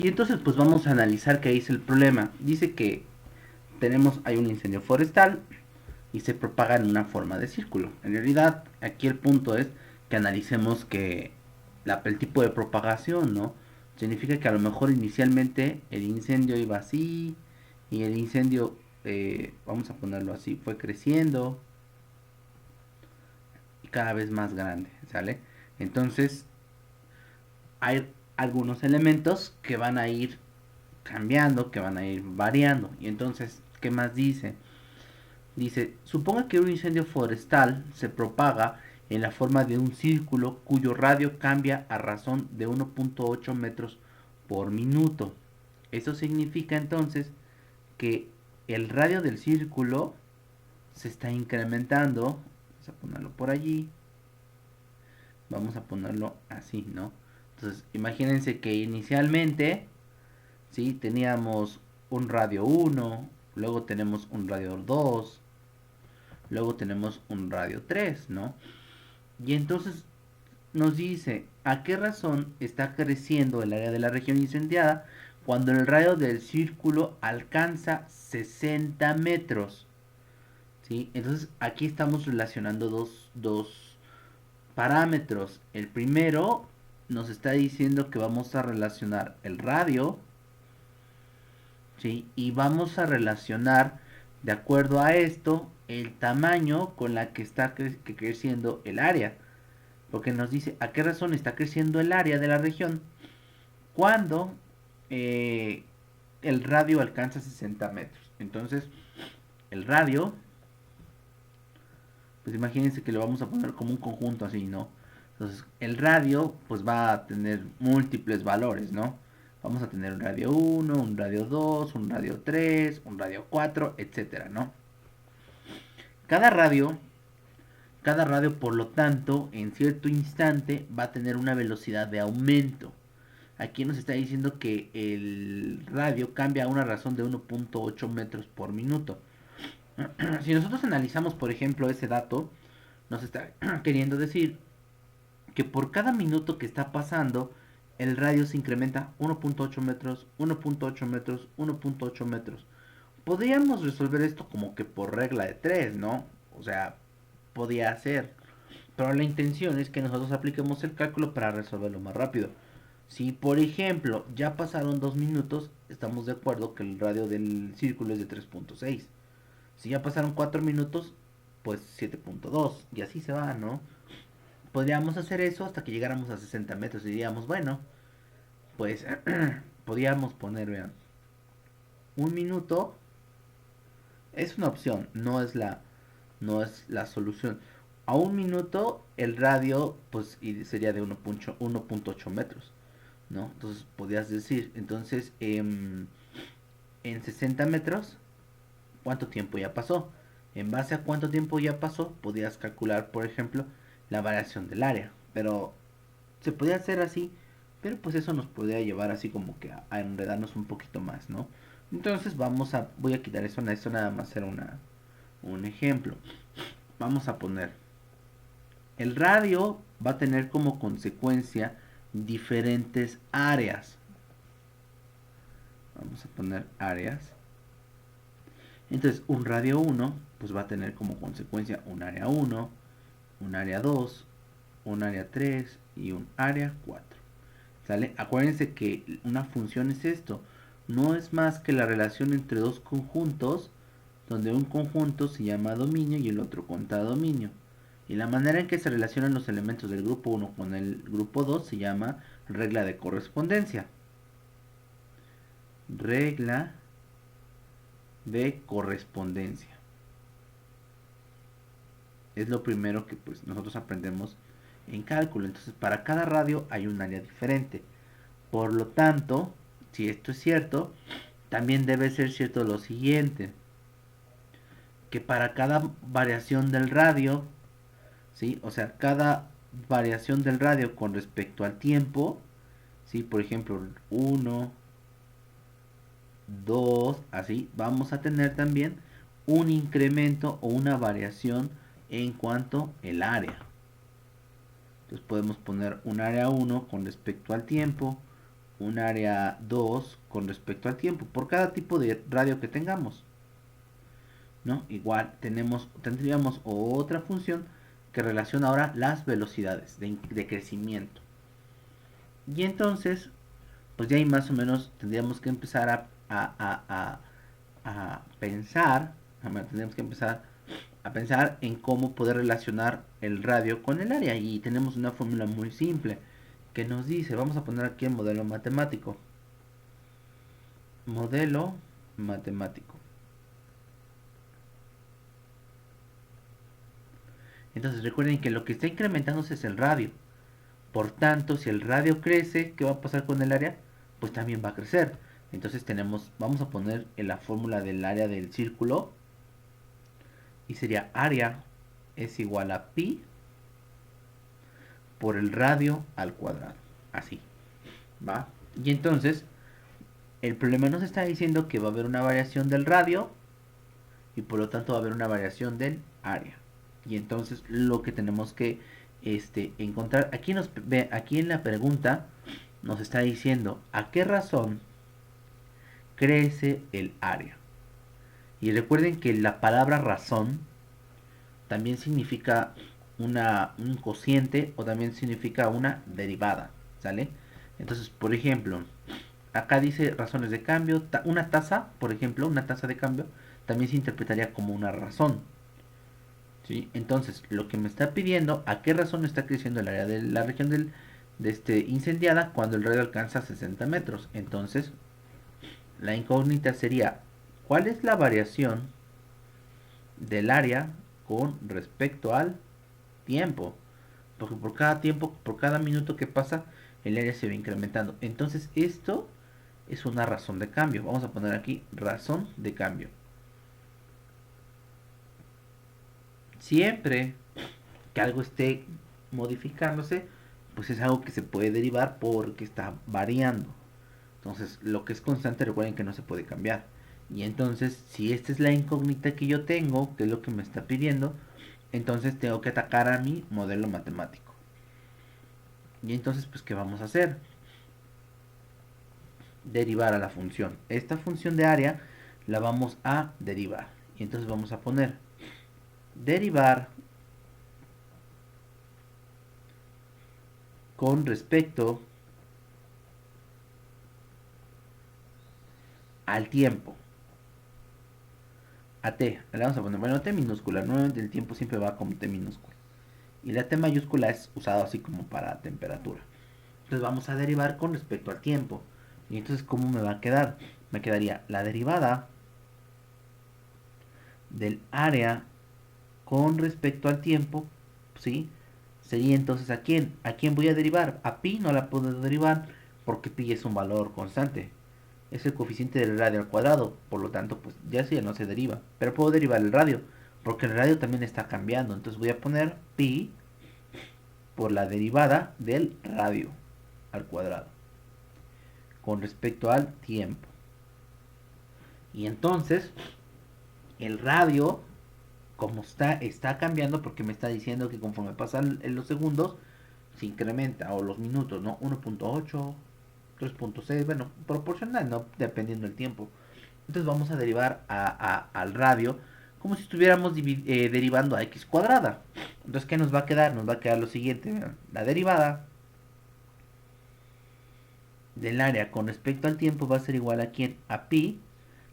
Y entonces pues vamos a analizar qué es el problema. Dice que hay un incendio forestal y se propaga en una forma de círculo. En realidad, aquí el punto es que analicemos que el tipo de propagación, ¿no? Significa que a lo mejor inicialmente el incendio iba así y el incendio, vamos a ponerlo así, fue creciendo y cada vez más grande, ¿sale? Entonces, hay algunos elementos que van a ir cambiando, que van a ir variando. Y entonces, ¿qué más dice? Dice, suponga que un incendio forestal se propaga en la forma de un círculo cuyo radio cambia a razón de 1.8 metros por minuto. Eso significa entonces que el radio del círculo se está incrementando. Vamos a ponerlo por allí. Vamos a ponerlo así, ¿no? Entonces, imagínense que inicialmente, ¿sí? Teníamos un radio uno, luego tenemos un radio 2, luego tenemos un radio 3, ¿no? Y entonces nos dice a qué razón está creciendo el área de la región incendiada cuando el radio del círculo alcanza 60 metros. ¿Sí? Entonces aquí estamos relacionando dos parámetros. El primero nos está diciendo que vamos a relacionar el radio, ¿sí? Y vamos a relacionar, de acuerdo a esto, el tamaño con la que está creciendo el área. Porque nos dice a qué razón está creciendo el área de la región cuando eh, el radio alcanza 60 metros. Entonces, el radio, pues imagínense que lo vamos a poner como un conjunto así, ¿no? Entonces, el radio, pues va a tener múltiples valores, ¿no? Vamos a tener un radio uno, un radio 2, un radio 3, un radio 4, etcétera, ¿no? Cada radio, cada radio, por lo tanto, en cierto instante va a tener una velocidad de aumento. Aquí nos está diciendo que el radio cambia a una razón de 1.8 metros por minuto. Si nosotros analizamos, por ejemplo, ese dato, nos está queriendo decir que por cada minuto que está pasando, el radio se incrementa 1.8 metros, 1.8 metros, 1.8 metros. Podríamos resolver esto como que por regla de 3, ¿no? O sea, podía ser. Pero la intención es que nosotros apliquemos el cálculo para resolverlo más rápido. Si por ejemplo ya pasaron 2 minutos, estamos de acuerdo que el radio del círculo es de 3.6. Si ya pasaron 4 minutos, pues 7.2. Y así se va, ¿no? Podríamos hacer eso hasta que llegáramos a 60 metros y diríamos, bueno, pues podríamos poner, vean, un minuto es una opción, no es la solución. A un minuto el radio pues sería de 1.8 metros, ¿no? Entonces podrías decir, entonces en 60 metros, ¿cuánto tiempo ya pasó? En base a cuánto tiempo ya pasó, podías calcular, por ejemplo, la variación del área. Pero se podía hacer así, pero pues eso nos podría llevar así como que a enredarnos un poquito más, ¿no? Entonces voy a quitar eso nada más era un ejemplo. Vamos a poner, el radio va a tener como consecuencia diferentes áreas. Vamos a poner áreas. Entonces, un radio uno pues va a tener como consecuencia un área uno, un área 2, un área 3 y un área 4. ¿Sale? Acuérdense que una función es esto. No es más que la relación entre dos conjuntos, donde un conjunto se llama dominio y el otro dominio. Y la manera en que se relacionan los elementos del grupo uno con el grupo 2 se llama regla de correspondencia. Regla de correspondencia. Es lo primero que pues nosotros aprendemos en cálculo. Entonces, para cada radio hay un área diferente. Por lo tanto, si esto es cierto, también debe ser cierto lo siguiente, que para cada variación del radio, ¿sí? O sea, cada variación del radio con respecto al tiempo, ¿sí? Por ejemplo, uno, 2, así, vamos a tener también un incremento o una variación en cuanto al área. Entonces podemos poner un área uno con respecto al tiempo, un área 2 con respecto al tiempo, por cada tipo de radio que tengamos, ¿no? Igual tendríamos otra función que relaciona ahora las velocidades de crecimiento. Y entonces, pues ya ahí más o menos tendríamos que empezar a pensar, tendríamos que empezar a pensar en cómo poder relacionar el radio con el área. Y tenemos una fórmula muy simple que nos dice, vamos a poner aquí el modelo matemático. Modelo matemático. Entonces recuerden que lo que está incrementándose es el radio. Por tanto, si el radio crece, ¿qué va a pasar con el área? Pues también va a crecer. Entonces vamos a poner en la fórmula del área del círculo y sería área es igual a pi por el radio al cuadrado. Así, ¿va? Y entonces, el problema nos está diciendo que va a haber una variación del radio y por lo tanto va a haber una variación del área. Y entonces lo que tenemos que encontrar, aquí en la pregunta nos está diciendo a qué razón crece el área. Y recuerden que la palabra razón también significa un cociente o también significa una derivada, ¿sale? Entonces, por ejemplo, acá dice razones de cambio, una tasa, por ejemplo, una tasa de cambio también se interpretaría como una razón, ¿sí? Entonces, lo que me está pidiendo, ¿a qué razón está creciendo el área de la región incendiada cuando el radio alcanza 60 metros? Entonces, la incógnita sería, ¿cuál es la variación del área con respecto al tiempo? Porque por cada tiempo, por cada minuto que pasa, el área se va incrementando. Entonces, esto es una razón de cambio. Vamos a poner aquí razón de cambio. Siempre que algo esté modificándose, pues es algo que se puede derivar porque está variando. Entonces, lo que es constante, recuerden que no se puede cambiar. Y entonces, si esta es la incógnita que yo tengo, que es lo que me está pidiendo, entonces tengo que atacar a mi modelo matemático. Y entonces, pues, ¿qué vamos a hacer? Derivar a la función. Esta función de área la vamos a derivar. Y entonces vamos a poner derivar con respecto al tiempo. A t, le vamos a poner, bueno, t minúscula, nuevamente el tiempo siempre va como t minúscula. Y la t mayúscula es usado así como para temperatura. Entonces vamos a derivar con respecto al tiempo. Y entonces, ¿cómo me va a quedar? Me quedaría la derivada del área con respecto al tiempo, ¿sí? Sería entonces ¿a quién? ¿A quién voy a derivar? A pi no la puedo derivar porque pi es un valor constante. Es el coeficiente del radio al cuadrado, por lo tanto, pues ya sí no se deriva. Pero puedo derivar el radio, porque el radio también está cambiando. Entonces voy a poner pi por la derivada del radio al cuadrado con respecto al tiempo. Y entonces el radio, como está cambiando, porque me está diciendo que conforme pasan los segundos se incrementa, o los minutos, ¿no? 1.8, 3.6, bueno, proporcional, ¿no? Dependiendo del tiempo. Entonces vamos a derivar al radio como si estuviéramos derivando a x cuadrada. Entonces, ¿qué nos va a quedar? Nos va a quedar lo siguiente, la derivada del área con respecto al tiempo va a ser igual a quién? A pi.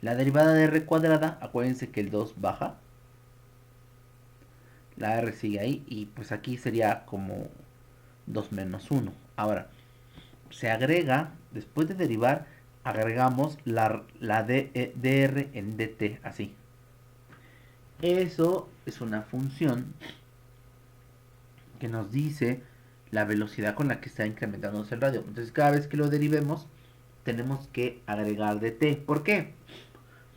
La derivada de r cuadrada, acuérdense que el 2 baja. La r sigue ahí y pues aquí sería como 2 menos 1. Ahora, se agrega, después de derivar, agregamos la dr en dt, así. Eso es una función que nos dice la velocidad con la que está incrementándose el radio. Entonces cada vez que lo derivemos tenemos que agregar dt. ¿Por qué?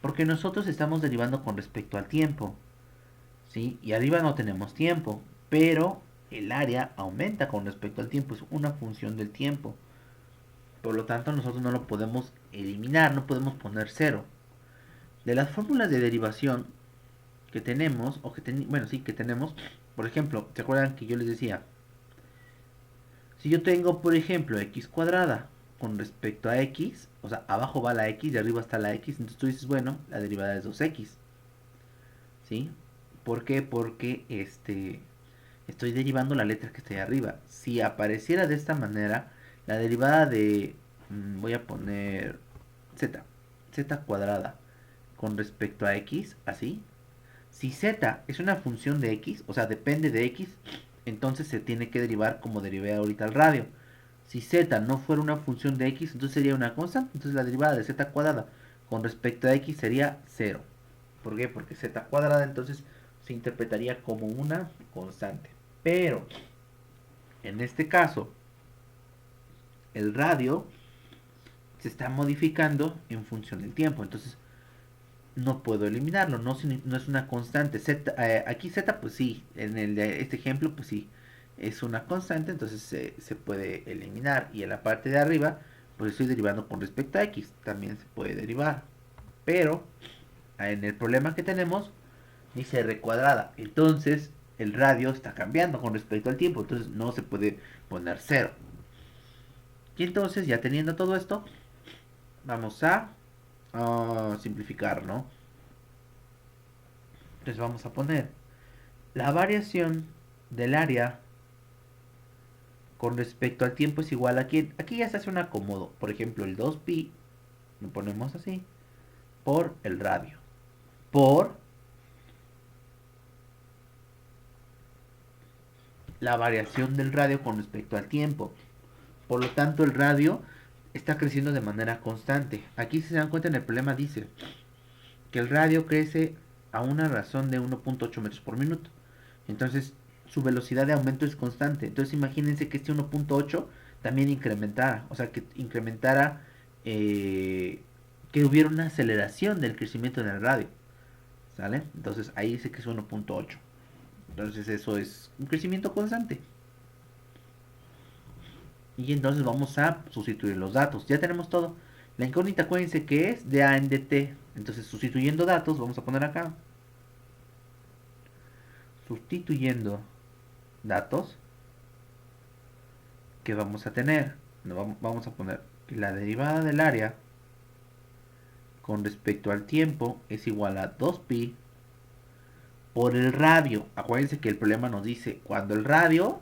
Porque nosotros estamos derivando con respecto al tiempo, ¿sí? Y arriba no tenemos tiempo, pero el área aumenta con respecto al tiempo, es una función del tiempo. Por lo tanto, nosotros no lo podemos eliminar, no podemos poner cero. De las fórmulas de derivación que tenemos, que tenemos, por ejemplo, ¿se acuerdan que yo les decía? Si yo tengo, por ejemplo, x cuadrada con respecto a x, o sea, abajo va la x y arriba está la x, entonces tú dices, bueno, la derivada es 2x, ¿sí? ¿Por qué? Porque estoy derivando la letra que está ahí arriba. Si apareciera de esta manera, la derivada de, voy a poner z, z cuadrada con respecto a x, así. Si z es una función de x, o sea, depende de x, entonces se tiene que derivar como derivé ahorita al radio. Si z no fuera una función de x, entonces sería una constante. Entonces la derivada de z cuadrada con respecto a x sería 0. ¿Por qué? Porque z cuadrada entonces se interpretaría como una constante. Pero en este caso, el radio se está modificando en función del tiempo. Entonces no puedo eliminarlo. No es una constante. Aquí z, pues sí. En este ejemplo, pues sí. Es una constante, entonces se puede eliminar. Y en la parte de arriba, pues estoy derivando con respecto a x. También se puede derivar. Pero en el problema que tenemos, dice r cuadrada. Entonces, el radio está cambiando con respecto al tiempo. Entonces, no se puede poner cero. Y entonces, ya teniendo todo esto, vamos a simplificar, ¿no? Entonces, vamos a poner la variación del área con respecto al tiempo es igual a aquí ya se hace un acomodo. Por ejemplo, el 2pi, lo ponemos así, por el radio. Por la variación del radio con respecto al tiempo. Por lo tanto, el radio está creciendo de manera constante. Aquí, si se dan cuenta, en el problema dice que el radio crece a una razón de 1.8 metros por minuto. Entonces, su velocidad de aumento es constante. Entonces, imagínense que este 1.8 también incrementara. O sea, que incrementara, que hubiera una aceleración del crecimiento en el radio. ¿Sale? Entonces, ahí dice que es 1.8. Entonces, eso es un crecimiento constante. Y entonces vamos a sustituir los datos. Ya tenemos todo. La incógnita, acuérdense que es de A en dt. Entonces, sustituyendo datos, vamos a poner acá. Sustituyendo datos, que vamos a tener. Vamos a poner la derivada del área con respecto al tiempo es igual a 2pi por el radio. Acuérdense que el problema nos dice cuando el radio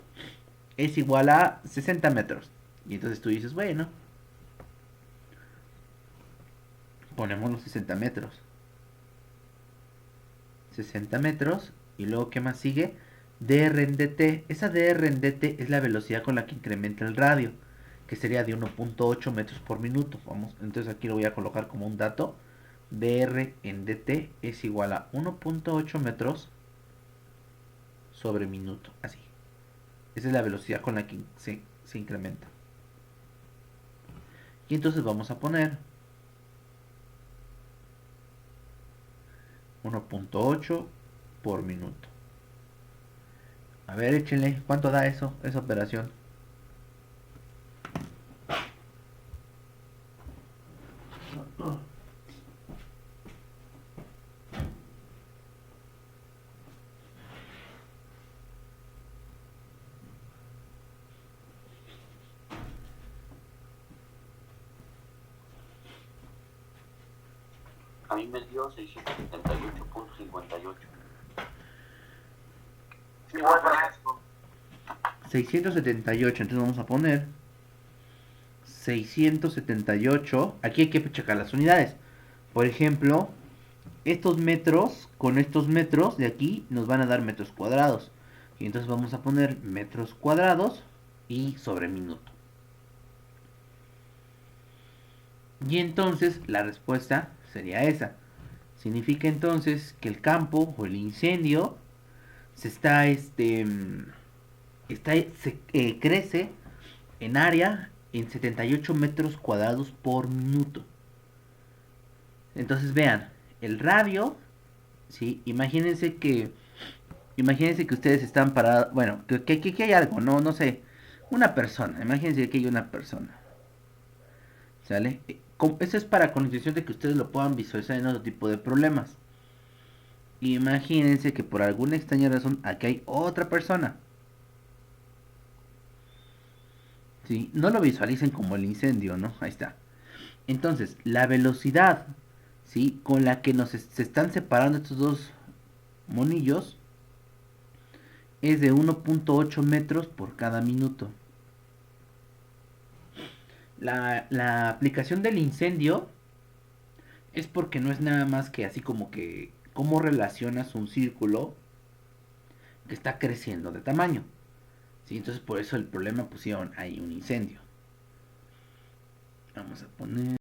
es igual a 60 metros. Y entonces tú dices, bueno, ponemos los 60 metros. 60 metros. Y luego, ¿qué más sigue? dr en dt. Esa dr en dt es la velocidad con la que incrementa el radio, que sería de 1.8 metros por minuto. Vamos, entonces aquí lo voy a colocar como un dato. dr en dt es igual a 1.8 metros sobre minuto. Así. Esa es la velocidad con la que se incrementa. Y entonces vamos a poner 1.8 por minuto. A ver, échenle, ¿cuánto da eso, esa operación? A mí me dio 678.58. Igual para esto. 678, entonces vamos a poner 678. Aquí hay que checar las unidades. Por ejemplo, estos metros con estos metros de aquí nos van a dar metros cuadrados. Y entonces vamos a poner metros cuadrados y sobre minuto. Y entonces la respuesta sería esa. Significa entonces que el campo o el incendio se está, crece en área en 78 metros cuadrados por minuto. Entonces vean, el radio, ¿sí? Imagínense que ustedes están parados, bueno, que hay algo, no sé, una persona, imagínense que hay una persona, ¿sale? Eso es para con la intención de que ustedes lo puedan visualizar en otro tipo de problemas. Imagínense que por alguna extraña razón aquí hay otra persona. ¿sí? No lo visualicen como el incendio, ¿no? Ahí está. Entonces, la velocidad, ¿sí? Con la que se están separando estos dos monillos es de 1.8 metros por cada minuto. La aplicación del incendio es porque no es nada más que así como que cómo relacionas un círculo que está creciendo de tamaño. ¿Sí? Entonces por eso el problema pusieron ahí un incendio. Vamos a poner...